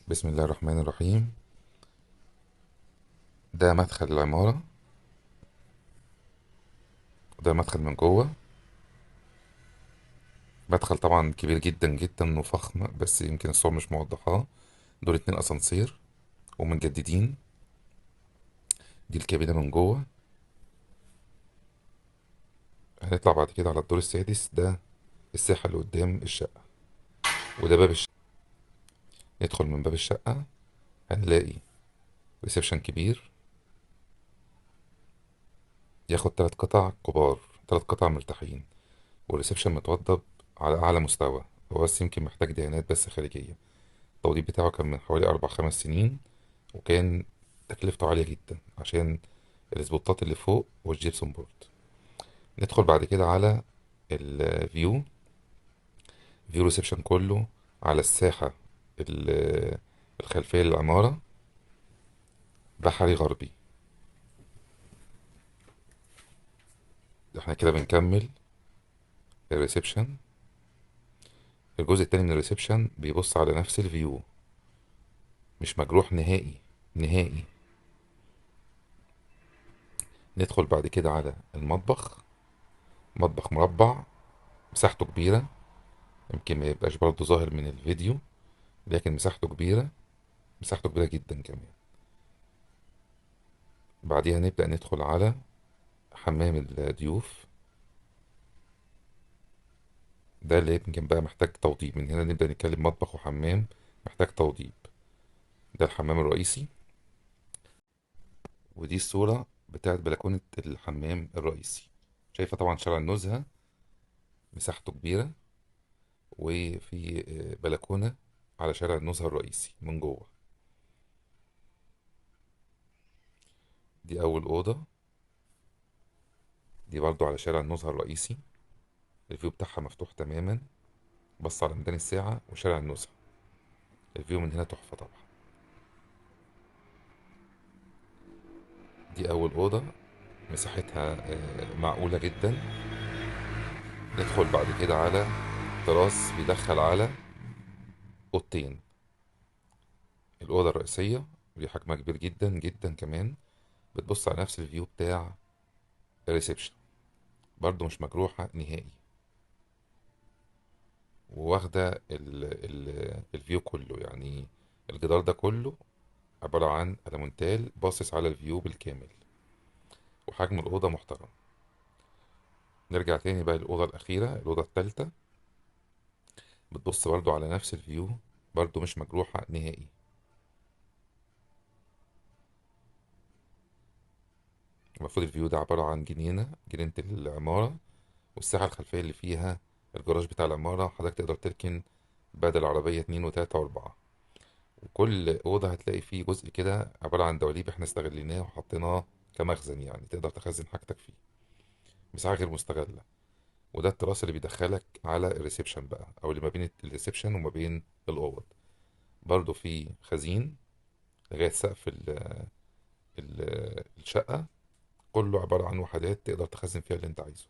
بسم الله الرحمن الرحيم. ده مدخل العمارة، وده مدخل من جوه. مدخل طبعا كبير جدا جدا وفخم، بس يمكن الصور مش موضحاه. دول 2 اسانسير ومتجددين. دي الكابينة من جوه. هنطلع بعد كده على الدور السادس. ده الساحة اللي قدام الشقة، وده باب الشقة. ندخل من باب الشقة، هنلاقي ريسبشن كبير ياخد 3 قطع كبار، 3 قطع مرتاحين. والريسبشن متوضب على أعلى مستوى. هو بس يمكن محتاج دهانات بس خارجية. التوضيب بتاعه كان من حوالي 4 5 سنين، وكان تكلفته عالية جدا عشان الاسبوتات اللي فوق والجيبسون بورد. ندخل بعد كده على الفيو. فيو ريسبشن كله على الساحة الخلفية للعمارة، بحري غربي. احنا كده بنكمل الريسبشن. الجزء التاني من الريسبشن بيبص على نفس الفيو، مش مجروح نهائي نهائي. ندخل بعد كده على المطبخ. مطبخ مربع، مساحته كبيرة. يمكن ما يبقاش برضه ظاهر من الفيديو، لكن مساحته كبيرة. مساحته كبيرة جدا كمان. بعديها نبدأ ندخل على حمام الضيوف. ده اللي يمكن بقى محتاج توضيب. من هنا نبدأ نتكلم مطبخ وحمام محتاج توضيب. ده الحمام الرئيسي، ودي الصورة بتاعت بلكونة الحمام الرئيسي. شايفة طبعا شارع النزهة، مساحته كبيرة. وفي بلكونة على شارع النزهة الرئيسي من جوه. دي أول أوضة، دي برضو على شارع النزهة الرئيسي. الفيو بتاعها مفتوح تماما، بص على ميدان الساعة وشارع النزهة. الفيو من هنا تحفة طبعا. دي أول أوضة، مساحتها معقولة جدا. ندخل بعد كده على تراس بيدخل على أوضتين. الأوضة الرئيسية ودي حجمها كبير جدا جدا كمان، بتبص على نفس الفيو بتاع الريسبشن، برضو مش مجروحة نهائي. وواخدة الفيو كله يعني. الجدار ده كله عبارة عن ألمونتال باصص على الفيو بالكامل، وحجم الأوضة محترم. نرجع تاني بقى للأوضة الأخيرة، الأوضة التالتة. بتبص برضو على نفس الفيو، برضو مش مجروحة نهائي. المفروض الفيو ده عبارة عن جنينة العمارة، والساحة الخلفية اللي فيها الجراج بتاع العمارة. حضرتك تقدر تركن بدل عربية 2 و3 و4. وكل أوضة هتلاقي فيه جزء كده عبارة عن دواليب احنا استغليناه وحطيناه كمخزن، يعني تقدر تخزن حاجتك فيه. مساحة غير مستغلة. وده التراس اللي بيدخلك على الريسبشن بقى، أو اللي ما بين الريسبشن وما بين الأوض. برضو في خزين لغاية سقف الشقة. كله عبارة عن وحدات تقدر تخزن فيها اللي انت عايزه.